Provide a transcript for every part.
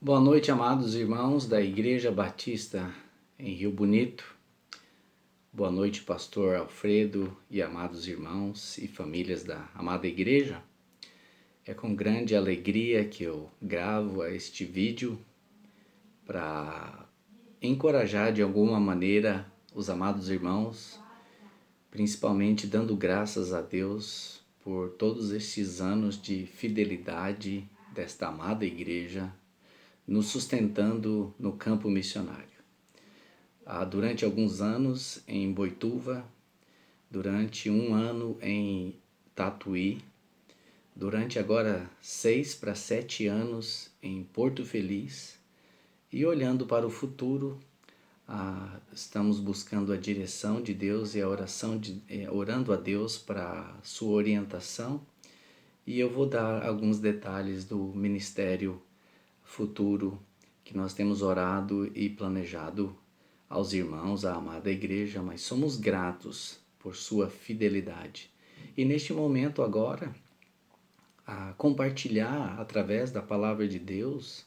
Boa noite, amados irmãos da Igreja Batista em Rio Bonito. Boa noite, pastor Alfredo e amados irmãos e famílias da amada igreja. É com grande alegria que eu gravo este vídeo para encorajar de alguma maneira os amados irmãos, principalmente dando graças a Deus por todos estes anos de fidelidade desta amada igreja, nos sustentando no campo missionário. Durante alguns anos em Boituva, durante um ano em Tatuí, durante agora 6 para 7 anos em Porto Feliz, e olhando para o futuro, estamos buscando a direção de Deus e a oração orando a Deus para sua orientação, e eu vou dar alguns detalhes do ministério futuro que nós temos orado e planejado aos irmãos, à amada igreja, mas somos gratos por sua fidelidade. E neste momento agora, a compartilhar através da palavra de Deus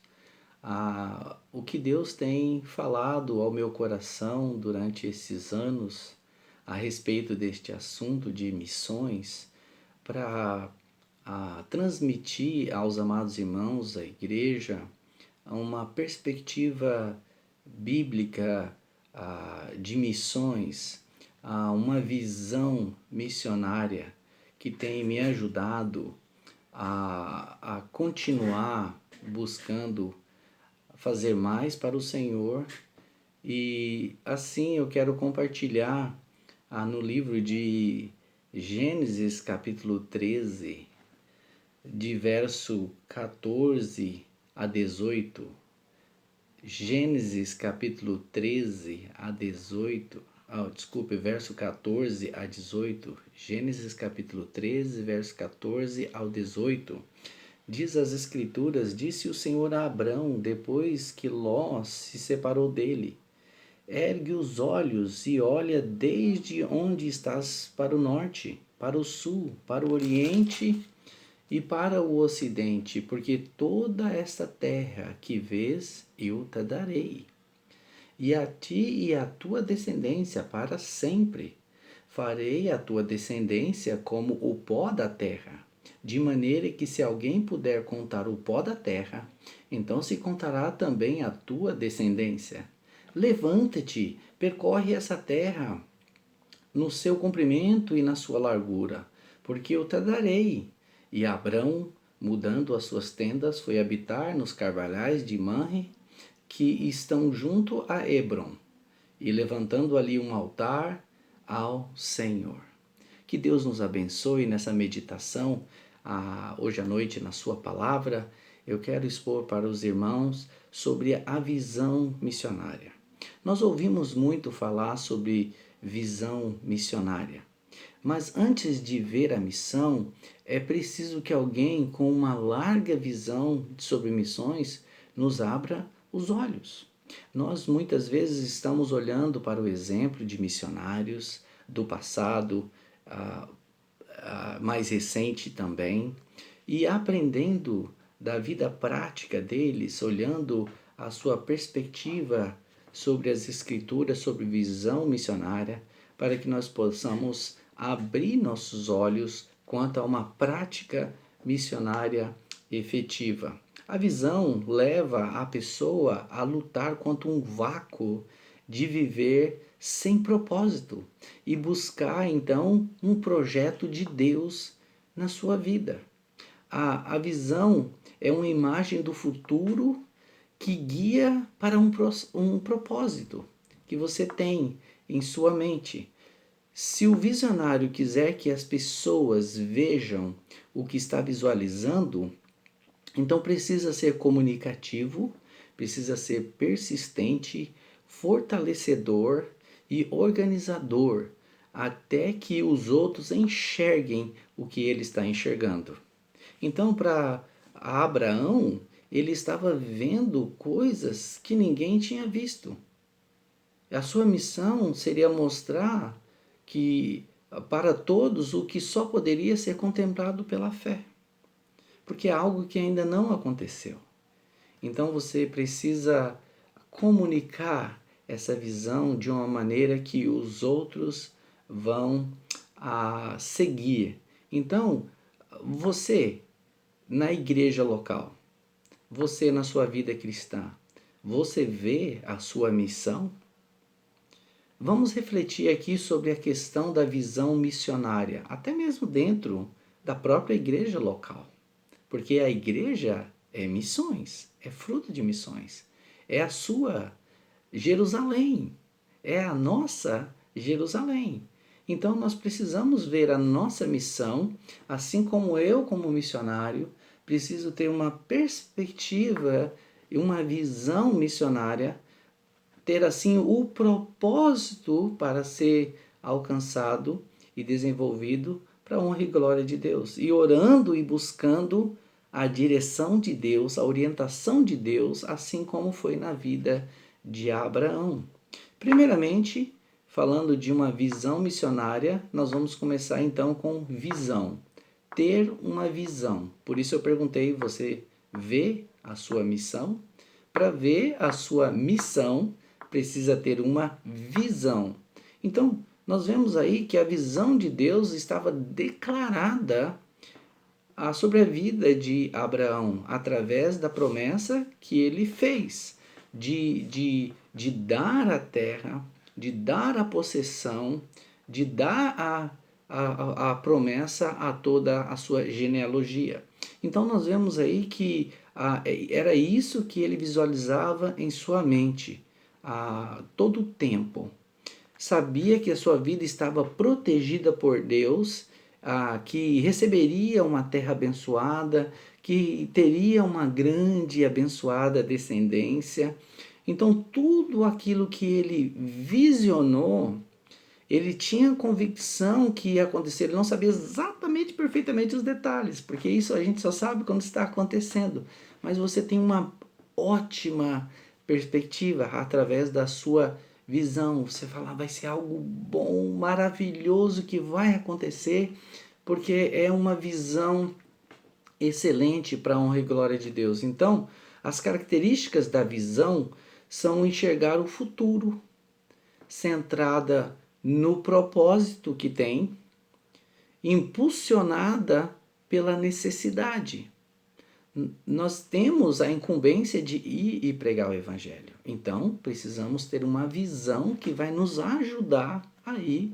o que Deus tem falado ao meu coração durante esses anos a respeito deste assunto de missões, para transmitir aos amados irmãos, à igreja, uma perspectiva bíblica de missões, uma visão missionária que tem me ajudado a continuar buscando fazer mais para o Senhor. E assim eu quero compartilhar no livro de Gênesis capítulo 13, de verso 14 a 18. Gênesis capítulo 13 a 18, verso 14 a 18. Gênesis capítulo 13, verso 14 ao 18. Diz as escrituras: disse o Senhor a Abrão, depois que Ló se separou dele: ergue os olhos e olha desde onde estás para o norte, para o sul, para o oriente e para o ocidente, porque toda esta terra que vês eu te darei, e a ti e à tua descendência para sempre. Farei a tua descendência como o pó da terra, de maneira que se alguém puder contar o pó da terra, então se contará também a tua descendência. Levanta-te, percorre essa terra no seu comprimento e na sua largura, porque eu te darei. E Abrão, mudando as suas tendas, foi habitar nos carvalhais de Manre, que estão junto a Hebron, e levantando ali um altar ao Senhor. Que Deus nos abençoe nessa meditação, hoje à noite na sua palavra. Eu quero expor para os irmãos sobre a visão missionária. Nós ouvimos muito falar sobre visão missionária, mas antes de ver a missão, é preciso que alguém com uma larga visão sobre missões nos abra os olhos. Nós muitas vezes estamos olhando para o exemplo de missionários do passado, mais recente também, e aprendendo da vida prática deles, olhando a sua perspectiva sobre as escrituras, sobre visão missionária, para que nós possamos abrir nossos olhos quanto a uma prática missionária efetiva. A visão leva a pessoa a lutar contra um vácuo de viver sem propósito e buscar então um projeto de Deus na sua vida. A visão é uma imagem do futuro que guia para um propósito que você tem em sua mente. Se o visionário quiser que as pessoas vejam o que está visualizando, então precisa ser comunicativo, precisa ser persistente, fortalecedor e organizador, até que os outros enxerguem o que ele está enxergando. Então, para Abraão, ele estava vendo coisas que ninguém tinha visto. A sua missão seria mostrar que para todos o que só poderia ser contemplado pela fé, porque é algo que ainda não aconteceu. Então você precisa comunicar essa visão de uma maneira que os outros vão seguir. Então, você na igreja local, você na sua vida cristã, você vê a sua missão? Vamos refletir aqui sobre a questão da visão missionária, até mesmo dentro da própria igreja local. Porque a igreja é missões, é fruto de missões. É a sua Jerusalém, é a nossa Jerusalém. Então nós precisamos ver a nossa missão, assim como eu, como missionário, preciso ter uma perspectiva e uma visão missionária, ter assim o propósito para ser alcançado e desenvolvido para a honra e glória de Deus. E orando e buscando a direção de Deus, a orientação de Deus, assim como foi na vida de Abraão. Primeiramente, falando de uma visão missionária, nós vamos começar então com visão. Ter uma visão. Por isso eu perguntei, você vê a sua missão? Para ver a sua missão, precisa ter uma visão. Então, nós vemos aí que a visão de Deus estava declarada sobre a vida de Abraão, através da promessa que ele fez de dar a terra, de dar a possessão, de dar a promessa a toda a sua genealogia. Então nós vemos aí que era isso que ele visualizava em sua mente todo o tempo. Sabia que a sua vida estava protegida por Deus, que receberia uma terra abençoada, que teria uma grande e abençoada descendência. Então, tudo aquilo que ele visionou, ele tinha convicção que ia acontecer. Ele não sabia exatamente, perfeitamente os detalhes, porque isso a gente só sabe quando está acontecendo. Mas você tem uma ótima perspectiva através da sua visão. Você fala, vai ser algo bom, maravilhoso que vai acontecer, porque é uma visão excelente para a honra e glória de Deus. Então, as características da visão são enxergar o futuro, centrada no propósito que tem, impulsionada pela necessidade. Nós temos a incumbência de ir e pregar o Evangelho. Então, precisamos ter uma visão que vai nos ajudar a ir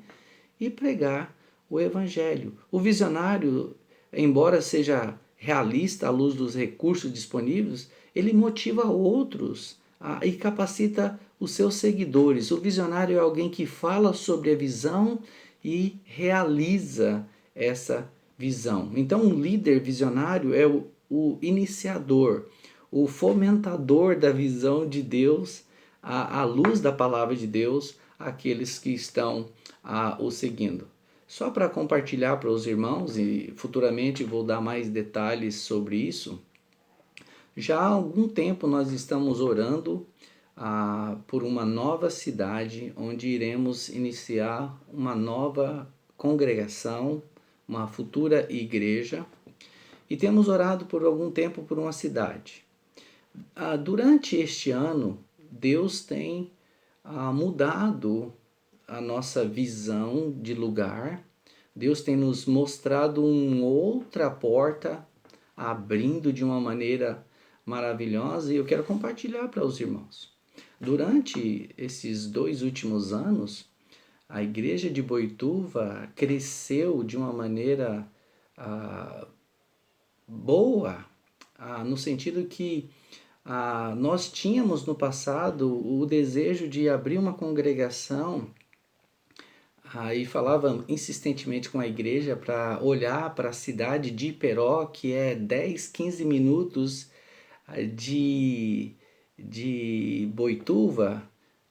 e pregar o Evangelho. O visionário, embora seja realista à luz dos recursos disponíveis, ele motiva outros e capacita os seus seguidores. O visionário é alguém que fala sobre a visão e realiza essa visão. Então, um líder visionário é o iniciador, o fomentador da visão de Deus, à luz da palavra de Deus, àqueles que estão o seguindo. Só para compartilhar para os irmãos, e futuramente vou dar mais detalhes sobre isso, já há algum tempo nós estamos orando por uma nova cidade, onde iremos iniciar uma nova congregação, uma futura igreja, e temos orado por algum tempo por uma cidade. Durante este ano, Deus tem mudado a nossa visão de lugar. Deus tem nos mostrado uma outra porta, abrindo de uma maneira maravilhosa, e eu quero compartilhar para os irmãos. Durante esses 2 últimos anos, a igreja de Boituva cresceu de uma maneira boa, no sentido que nós tínhamos no passado o desejo de abrir uma congregação e falava insistentemente com a igreja para olhar para a cidade de Iperó, que é 10, 15 minutos de Boituva,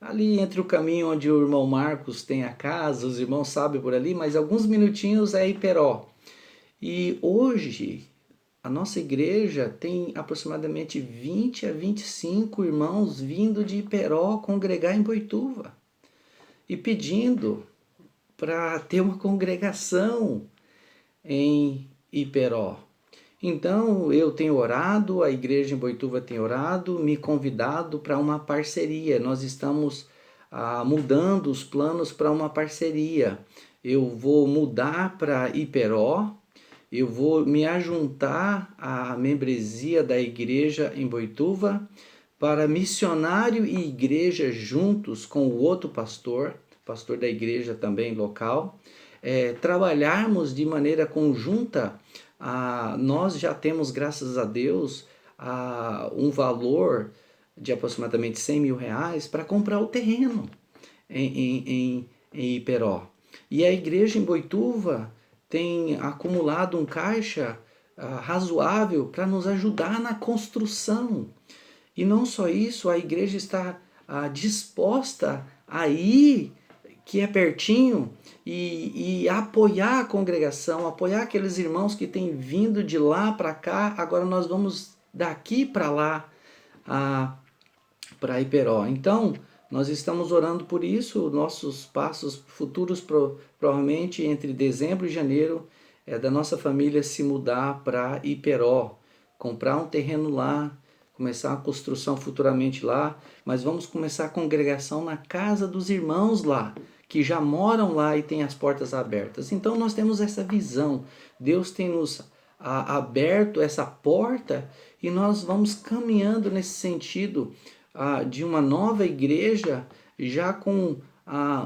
ali entre o caminho onde o irmão Marcos tem a casa, os irmãos sabem por ali, mas alguns minutinhos é Iperó. E hoje a nossa igreja tem aproximadamente 20 a 25 irmãos vindo de Iperó congregar em Boituva e pedindo para ter uma congregação em Iperó. Então eu tenho orado, a igreja em Boituva tem orado, me convidado para uma parceria. Nós estamos mudando os planos para uma parceria. Eu vou mudar para Iperó, eu vou me ajuntar à membresia da igreja em Boituva para missionário e igreja juntos com o outro pastor, pastor da igreja também local, trabalharmos de maneira conjunta. Nós já temos, graças a Deus, um valor de aproximadamente 100 mil reais para comprar o terreno em Iperó. E a igreja em Boituva tem acumulado um caixa razoável para nos ajudar na construção. E não só isso, a igreja está disposta a ir, que é pertinho, e apoiar a congregação, apoiar aqueles irmãos que têm vindo de lá para cá. Agora nós vamos daqui para lá, para Iperó. Então, nós estamos orando por isso. Nossos passos futuros, provavelmente entre dezembro e janeiro, é da nossa família se mudar para Iperó, comprar um terreno lá, começar a construção futuramente lá, mas vamos começar a congregação na casa dos irmãos lá, que já moram lá e têm as portas abertas. Então nós temos essa visão. Deus tem nos aberto essa porta e nós vamos caminhando nesse sentido de uma nova igreja, já com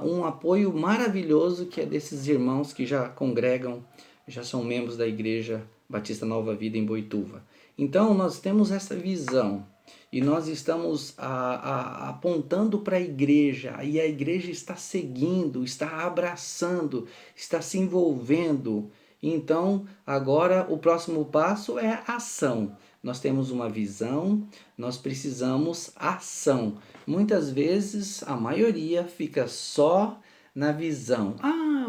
um apoio maravilhoso que é desses irmãos que já congregam, já são membros da Igreja Batista Nova Vida em Boituva. Então nós temos essa visão e nós estamos apontando para a igreja, e a igreja está seguindo, está abraçando, está se envolvendo. Então agora o próximo passo é ação. Nós temos uma visão, nós precisamos ação. Muitas vezes a maioria fica só na visão.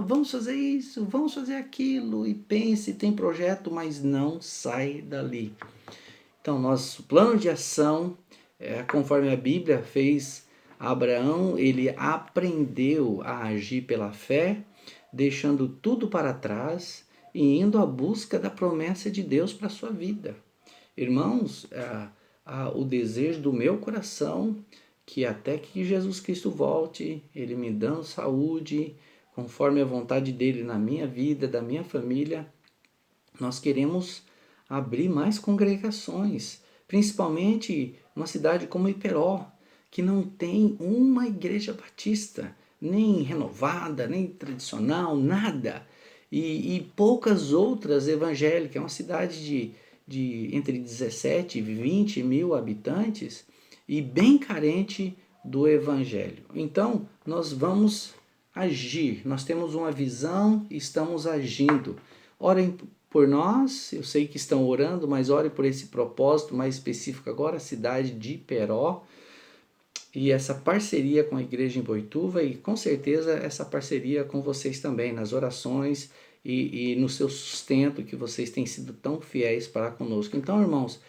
Vamos fazer isso, vamos fazer aquilo, e pense, tem projeto, mas não sai dali. Então, nosso plano de ação, conforme a Bíblia fez Abraão, ele aprendeu a agir pela fé, deixando tudo para trás e indo à busca da promessa de Deus para a sua vida. Irmãos, o desejo do meu coração, que até que Jesus Cristo volte, Ele me dando saúde, conforme a vontade dEle na minha vida, da minha família, nós queremos abrir mais congregações, principalmente numa cidade como Iperó, que não tem uma igreja batista, nem renovada, nem tradicional, nada, e poucas outras evangélicas. É uma cidade de entre 17 e 20 mil habitantes e bem carente do evangelho. Então, nós vamos agir, nós temos uma visão e estamos agindo. Orem por nós, eu sei que estão orando, mas orem por esse propósito mais específico agora, a cidade de Iperó, e essa parceria com a igreja em Boituva, e com certeza essa parceria com vocês também, nas orações e no seu sustento, que vocês têm sido tão fiéis para conosco. Então, irmãos,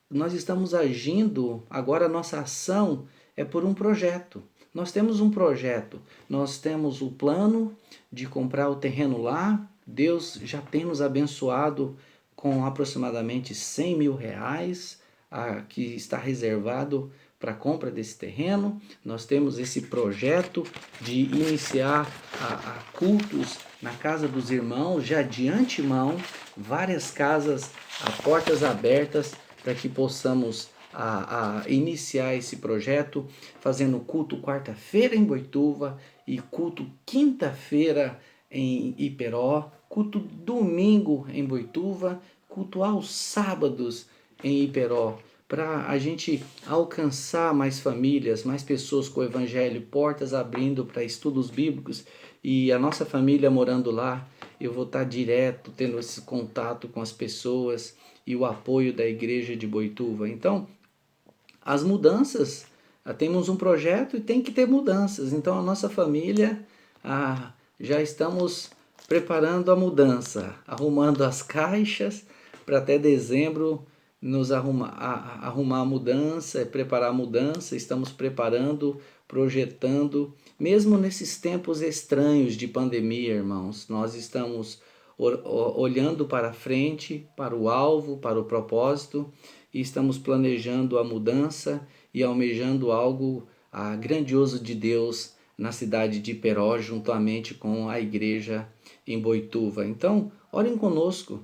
nós estamos agindo, agora a nossa ação é por um projeto. Nós temos um projeto, nós temos o plano de comprar o terreno lá. Deus já tem nos abençoado com aproximadamente 100 mil reais, que está reservado para a compra desse terreno. Nós temos esse projeto de iniciar cultos na casa dos irmãos, já de antemão, várias casas, portas abertas, para que possamos iniciar esse projeto, fazendo culto quarta-feira em Boituva e culto quinta-feira em Iperó, culto domingo em Boituva, culto aos sábados em Iperó, para a gente alcançar mais famílias, mais pessoas com o evangelho, portas abrindo para estudos bíblicos, e a nossa família morando lá. Eu vou estar direto tendo esse contato com as pessoas e o apoio da igreja de Boituva. Então, as mudanças, temos um projeto e tem que ter mudanças. Então, a nossa família, já estamos preparando a mudança, arrumando as caixas para até dezembro nos arrumar a mudança, preparar a mudança. Estamos preparando, projetando, mesmo nesses tempos estranhos de pandemia, irmãos. Nós estamos olhando para frente, para o alvo, para o propósito, e estamos planejando a mudança e almejando algo grandioso de Deus na cidade de Iperó, juntamente com a igreja em Boituva. Então, orem conosco.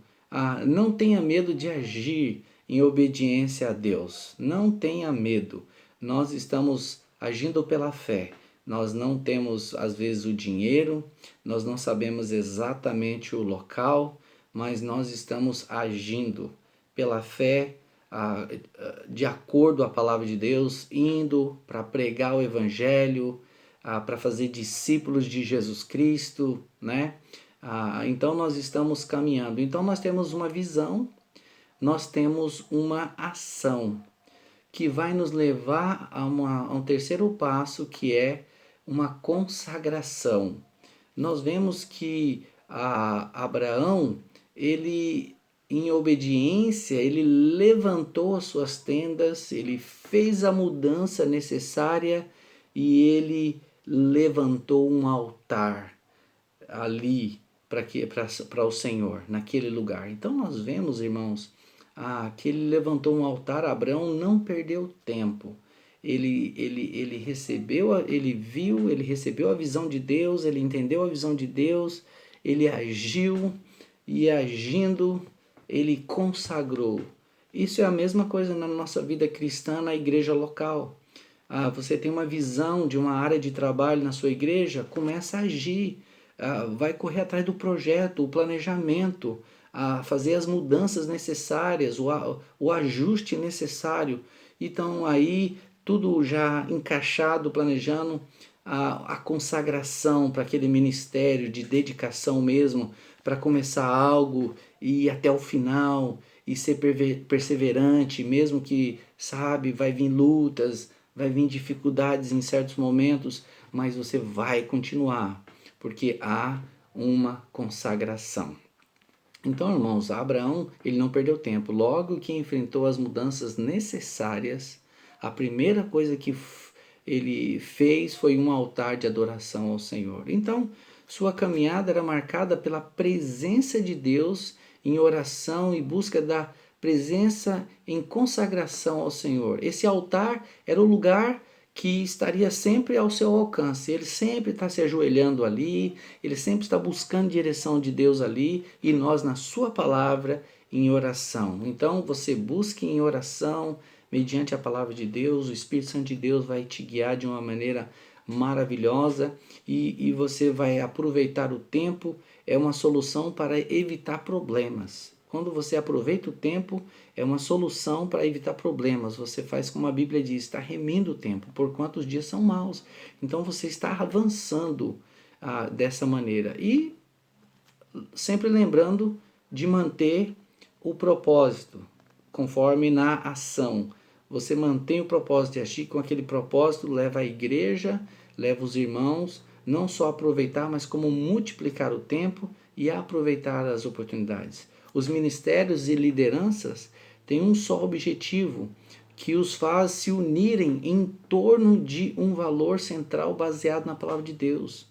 Não tenha medo de agir em obediência a Deus. Não tenha medo. Nós estamos agindo pela fé. Nós não temos, às vezes, o dinheiro, nós não sabemos exatamente o local, mas nós estamos agindo pela fé, de acordo à palavra de Deus, indo para pregar o Evangelho, para fazer discípulos de Jesus Cristo, né? Então nós estamos caminhando. Então nós temos uma visão, nós temos uma ação que vai nos levar a um terceiro passo, que é uma consagração. Nós vemos que Abraão, ele em obediência, ele levantou as suas tendas, ele fez a mudança necessária e ele levantou um altar ali para o Senhor, naquele lugar. Então nós vemos, irmãos, que ele levantou um altar. Abraão não perdeu tempo. Ele recebeu, ele viu, ele recebeu a visão de Deus, ele entendeu a visão de Deus, ele agiu e agindo, ele consagrou. Isso é a mesma coisa na nossa vida cristã, na igreja local. Você tem uma visão de uma área de trabalho na sua igreja, começa a agir, vai correr atrás do projeto, o planejamento, fazer as mudanças necessárias, o ajuste necessário. Então aí tudo já encaixado, planejando a consagração para aquele ministério de dedicação mesmo, para começar algo e ir até o final e ser perseverante, mesmo que, sabe, vai vir lutas, vai vir dificuldades em certos momentos, mas você vai continuar, porque há uma consagração. Então, irmãos, Abraão, ele não perdeu tempo. Logo que enfrentou as mudanças necessárias, a primeira coisa que ele fez foi um altar de adoração ao Senhor. Então, sua caminhada era marcada pela presença de Deus em oração e busca da presença em consagração ao Senhor. Esse altar era o lugar que estaria sempre ao seu alcance. Ele sempre está se ajoelhando ali, ele sempre está buscando direção de Deus ali, e nós na sua palavra em oração. Então você busque em oração, mediante a palavra de Deus, o Espírito Santo de Deus vai te guiar de uma maneira maravilhosa e você vai aproveitar o tempo. É uma solução para evitar problemas. Quando você aproveita o tempo, é uma solução para evitar problemas. Você faz como a Bíblia diz, está remindo o tempo, porquanto os dias são maus. Então você está avançando dessa maneira. E sempre lembrando de manter o propósito, conforme na ação. Você mantém o propósito de agir, com aquele propósito leva a igreja, leva os irmãos, não só a aproveitar, mas como multiplicar o tempo e aproveitar as oportunidades. Os ministérios e lideranças têm um só objetivo, que os faz se unirem em torno de um valor central baseado na palavra de Deus.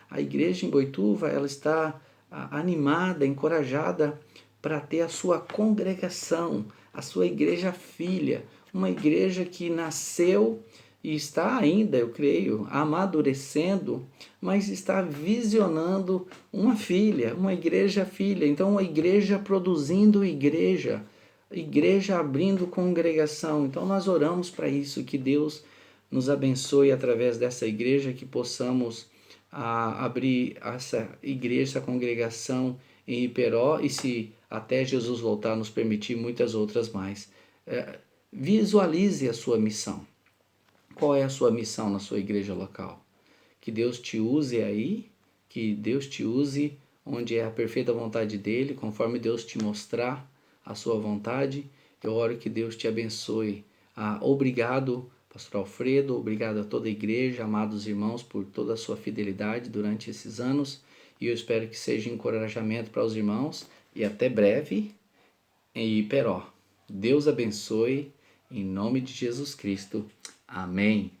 A igreja em Boituva, ela está animada, encorajada para ter a sua congregação, a sua igreja filha, uma igreja que nasceu e está ainda, eu creio, amadurecendo, mas está visionando uma filha, uma igreja filha. Então, uma igreja produzindo igreja, igreja abrindo congregação. Então, nós oramos para isso, que Deus nos abençoe através dessa igreja, que possamos abrir essa igreja, essa congregação em Iperó, e se até Jesus voltar nos permitir, muitas outras mais. Visualize a sua missão. Qual é a sua missão na sua igreja local? Que Deus te use aí, que Deus te use onde é a perfeita vontade dele, conforme Deus te mostrar a sua vontade. Eu oro que Deus te abençoe. Obrigado, pastor Alfredo, obrigado a toda a igreja, amados irmãos, por toda a sua fidelidade durante esses anos, e eu espero que seja encorajamento para os irmãos, e até breve em Iperó. Deus abençoe, em nome de Jesus Cristo. Amém.